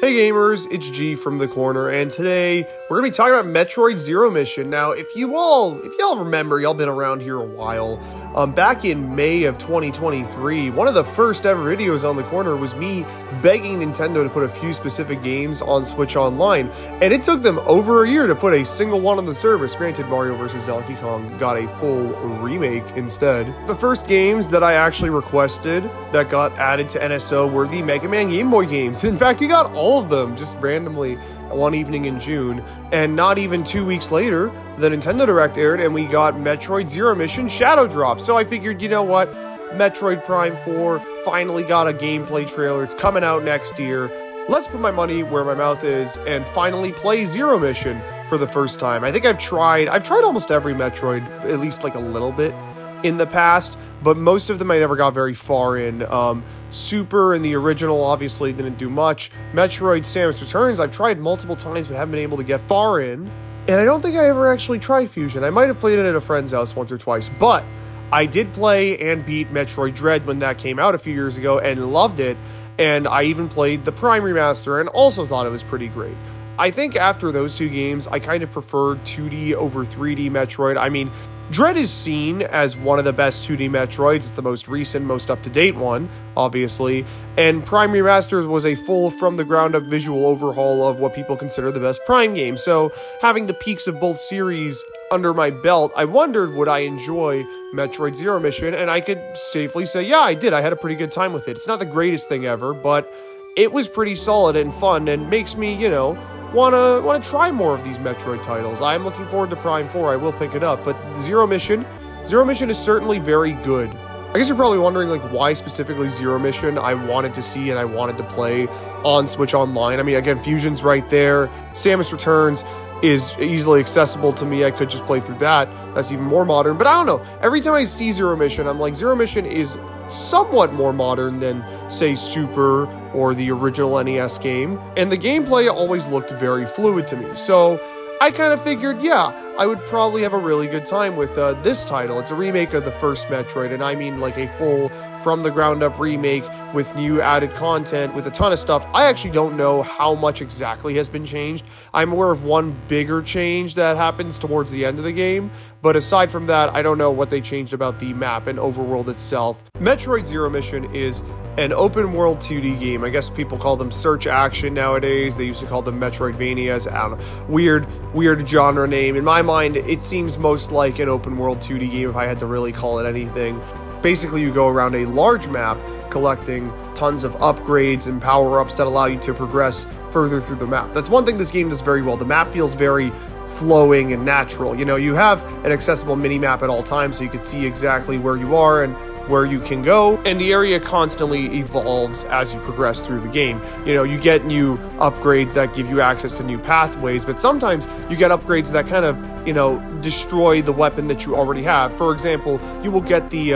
Hey gamers, it's G from the corner, and today we're gonna be talking about Metroid Zero Mission. Now, if y'all remember, y'all been around here a while. Back in May of 2023, one of the first ever videos on the corner was me begging Nintendo to put a few specific games on Switch Online, and it took them over a year to put a single one on the service. Granted, Mario vs. Donkey Kong got a full remake instead. The first games that I actually requested that got added to NSO were the Mega Man Game Boy games. In fact, you got all of them just randomly one evening in June, and not even 2 weeks later, the Nintendo Direct aired and we got Metroid Zero Mission Shadow Drop. So I figured, you know what, Metroid Prime 4 finally got a gameplay trailer, it's coming out next year. Let's put my money where my mouth is and finally play Zero Mission for the first time. I think I've tried almost every Metroid, at least like a little bit in the past, but most of them I never got very far in. Super and the original obviously didn't do much. Metroid Samus Returns I've tried multiple times but haven't been able to get far in. And I don't think I ever actually tried Fusion. I might have played it at a friend's house once or twice, but I did play and beat Metroid Dread when that came out a few years ago and loved it. And I even played the Prime Remaster and also thought it was pretty great. I think after those two games, I kind of preferred 2D over 3D Metroid. I mean, Dread is seen as one of the best 2D Metroids. It's the most recent, most up-to-date one, obviously. And Prime Remastered was a full, from-the-ground-up visual overhaul of what people consider the best Prime game. So, having the peaks of both series under my belt, I wondered, would I enjoy Metroid Zero Mission? And I could safely say, yeah, I did. I had a pretty good time with it. It's not the greatest thing ever, but it was pretty solid and fun and makes me, you know, want to try more of these Metroid titles. I'm looking forward to Prime 4. I will pick it up, but Zero Mission is certainly very good. I guess you're probably wondering, like, why specifically Zero Mission I wanted to see and I wanted to play on Switch Online. I mean, again, Fusion's right there. Samus Returns is easily accessible to me. I could just play through that. That's even more modern, but I don't know. Every time I see Zero Mission, I'm like, Zero Mission is somewhat more modern than, say, Super or the original NES game, and the gameplay always looked very fluid to me. So I kind of figured, yeah, I would probably have a really good time with this title. It's a remake of the first Metroid, and I mean like a full from-the-ground-up remake with new added content, with a ton of stuff. I actually don't know how much exactly has been changed. I'm aware of one bigger change that happens towards the end of the game, but aside from that, I don't know what they changed about the map and overworld itself. Metroid Zero Mission is an open-world 2D game. I guess people call them search action nowadays. They used to call them Metroidvanias. I don't know. Weird genre name. In my mind, it seems most like an open-world 2D game if I had to really call it anything. Basically, you go around a large map collecting tons of upgrades and power-ups that allow you to progress further through the map. That's one thing this game does very well. The map feels very flowing and natural. You know, you have an accessible mini-map at all times, so you can see exactly where you are and where you can go, and the area constantly evolves as you progress through the game. You know, you get new upgrades that give you access to new pathways, but sometimes you get upgrades that kind of, you know, destroy the weapon that you already have. For example, you will get the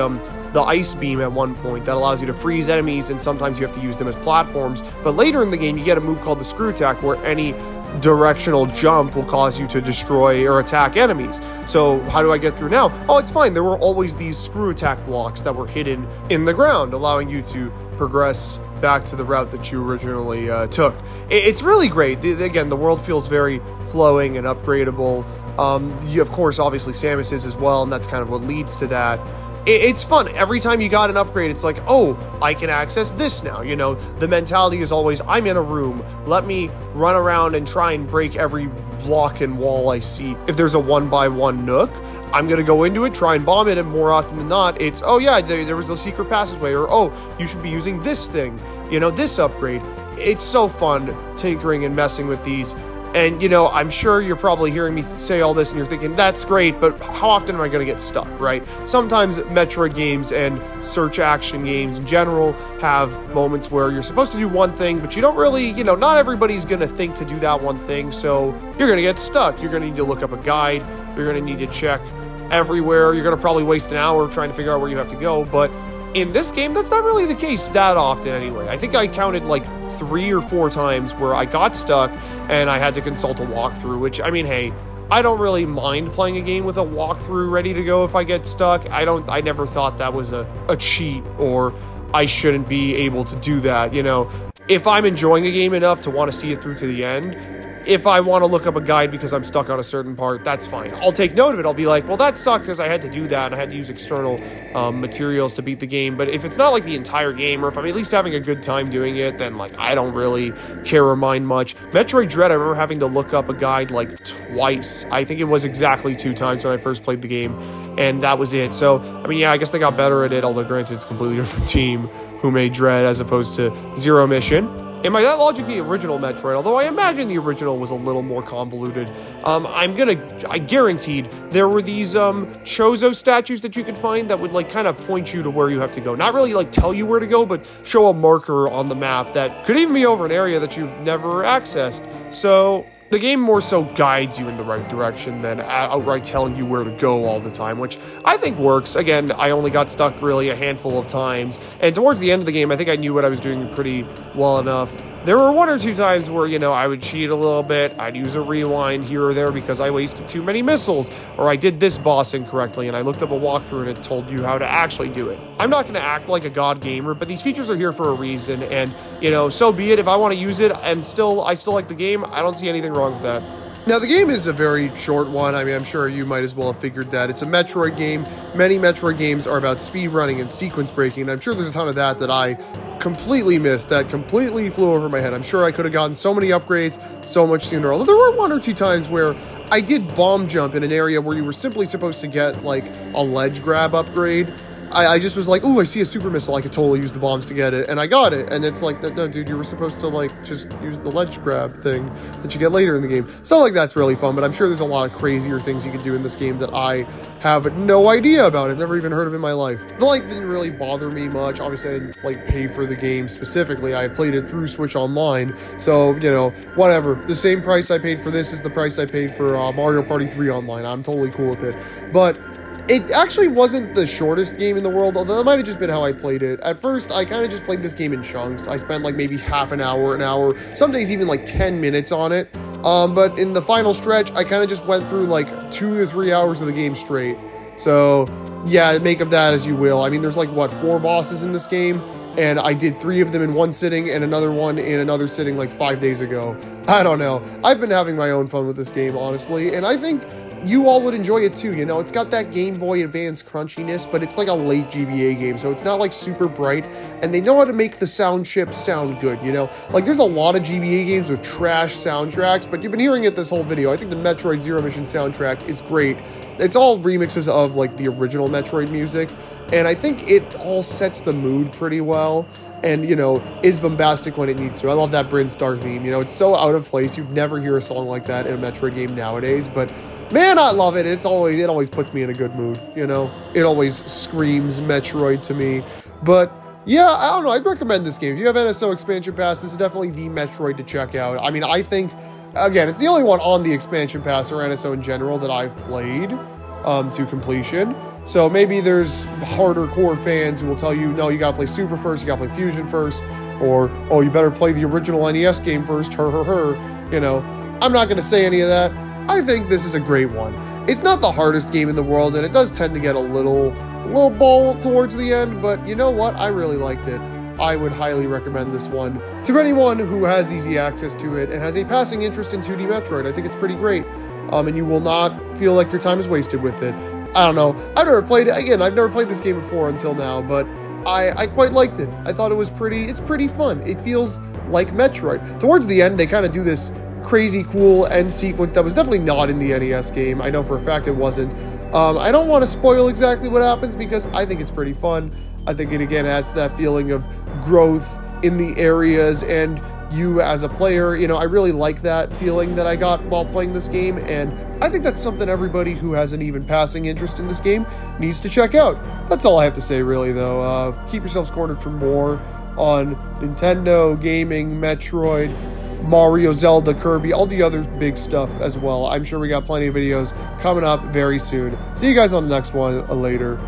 ice beam at one point that allows you to freeze enemies, and sometimes you have to use them as platforms. But later in the game, you get a move called the screw attack, where any directional jump will cause you to destroy or attack enemies. So how do I get through now? Oh, it's fine. There were always these screw attack blocks that were hidden in the ground, allowing you to progress back to the route that you originally took. It's really great. Again, the world feels very flowing and upgradable. Of course, obviously Samus is as well, and that's kind of what leads to that. It's fun. Every time you got an upgrade, it's like, oh, I can access this now. You know, the mentality is always, I'm in a room. Let me run around and try and break every block and wall I see. If there's a 1x1 nook, I'm going to go into it, try and bomb it, and more often than not, it's, oh yeah, there was a secret passageway, or oh, you should be using this thing, you know, this upgrade. It's so fun tinkering and messing with these. And, you know, I'm sure you're probably hearing me say all this and you're thinking, that's great, but how often am I going to get stuck, right? Sometimes Metroid games and search action games in general have moments where you're supposed to do one thing, but you don't really, you know, not everybody's going to think to do that one thing, so you're going to get stuck. You're going to need to look up a guide. You're going to need to check everywhere. You're going to probably waste an hour trying to figure out where you have to go, but in this game, that's not really the case that often anyway. I think I counted like 3 or 4 times where I got stuck and I had to consult a walkthrough, which, I mean, hey, I don't really mind playing a game with a walkthrough ready to go if I get stuck. I never thought that was a cheat or I shouldn't be able to do that, you know. if I'm enjoying a game enough to want to see it through to the end. If I want to look up a guide because I'm stuck on a certain part, that's fine. I'll take note of it. I'll be like, well, that sucked because I had to do that and I had to use external materials to beat the game. But if it's not like the entire game, or if I'm at least having a good time doing it, then like I don't really care or mind much. Metroid Dread, I remember having to look up a guide like twice. I think it was exactly 2 times when I first played the game, and that was it. So, I mean, yeah, I guess they got better at it, although granted, it's a completely different team who made Dread as opposed to Zero Mission. And by that logic, the original Metroid, although I imagine the original was a little more convoluted, I guaranteed there were these Chozo statues that you could find that would like kind of point you to where you have to go. Not really like tell you where to go, but show a marker on the map that could even be over an area that you've never accessed. So the game more so guides you in the right direction than outright telling you where to go all the time, which I think works. Again, I only got stuck really a handful of times, and towards the end of the game, I think I knew what I was doing pretty well enough. There were 1 or 2 times where, you know, I would cheat a little bit. I'd use a rewind here or there because I wasted too many missiles, or I did this boss incorrectly, and I looked up a walkthrough and it told you how to actually do it. I'm not going to act like a god gamer, but these features are here for a reason, and, you know, so be it. If I want to use it and I still like the game, I don't see anything wrong with that. Now, the game is a very short one. I mean, I'm sure you might as well have figured that. It's a Metroid game. Many Metroid games are about speed running and sequence breaking, and I'm sure there's a ton of that I completely missed, that completely flew over my head. I'm sure I could have gotten so many upgrades so much sooner, although there were 1 or 2 times where I did bomb jump in an area where you were simply supposed to get, like, a ledge grab upgrade. I just was like, ooh, I see a super missile, I could totally use the bombs to get it, and I got it, and it's like, no, dude, you were supposed to, like, just use the ledge grab thing that you get later in the game. Something like that's really fun, but I'm sure there's a lot of crazier things you can do in this game that I have no idea about. I've never even heard of in my life. The length didn't really bother me much. Obviously, I didn't, like, pay for the game specifically. I played it through Switch Online, so, you know, whatever. The same price I paid for this is the price I paid for Mario Party 3 Online. I'm totally cool with it. But it actually wasn't the shortest game in the world, although that might have just been how I played it. At first, I kind of just played this game in chunks. I spent like maybe half an hour, some days even like 10 minutes on it. But in the final stretch, I kind of just went through like 2 to 3 hours of the game straight. So yeah, make of that as you will. I mean, there's like, what, 4 bosses in this game? And I did 3 of them in one sitting and another one in another sitting like 5 days ago. I don't know. I've been having my own fun with this game, honestly, and I think you all would enjoy it too. You know, it's got that Game Boy Advance crunchiness, but it's like a late GBA game, so it's not like super bright, and they know how to make the sound chips sound good, you know? Like, there's a lot of GBA games with trash soundtracks, but you've been hearing it this whole video. I think the Metroid Zero Mission soundtrack is great. It's all remixes of, like, the original Metroid music, and I think it all sets the mood pretty well, and, you know, is bombastic when it needs to. I love that Bryn Star theme, you know? It's so out of place. You'd never hear a song like that in a Metroid game nowadays, but man, I love it. It always puts me in a good mood, you know? It always screams Metroid to me. But yeah, I don't know. I'd recommend this game. If you have NSO Expansion Pass, this is definitely the Metroid to check out. I mean, I think, again, it's the only one on the Expansion Pass or NSO in general that I've played to completion. So maybe there's harder core fans who will tell you, no, you gotta play Super first, you gotta play Fusion first, or, oh, you better play the original NES game first, you know. I'm not gonna say any of that. I think this is a great one. It's not the hardest game in the world, and it does tend to get a little ball towards the end, but you know what? I really liked it. I would highly recommend this one to anyone who has easy access to it and has a passing interest in 2D Metroid. I think it's pretty great, and you will not feel like your time is wasted with it. I don't know. I've never played it. Again, I've never played this game before until now, but I quite liked it. I thought it's pretty fun. It feels like Metroid. Towards the end, they kind of do this crazy cool end sequence that was definitely not in the NES game. I know for a fact it wasn't. I don't want to spoil exactly what happens because I think it's pretty fun. I think it again adds that feeling of growth in the areas and you as a player. You know, I really like that feeling that I got while playing this game, and I think that's something everybody who has an even passing interest in this game needs to check out. That's all I have to say really though. Keep yourselves cornered for more on Nintendo, gaming, Metroid, Mario, Zelda, Kirby, all the other big stuff as well. I'm sure we got plenty of videos coming up very soon. See you guys on the next one later.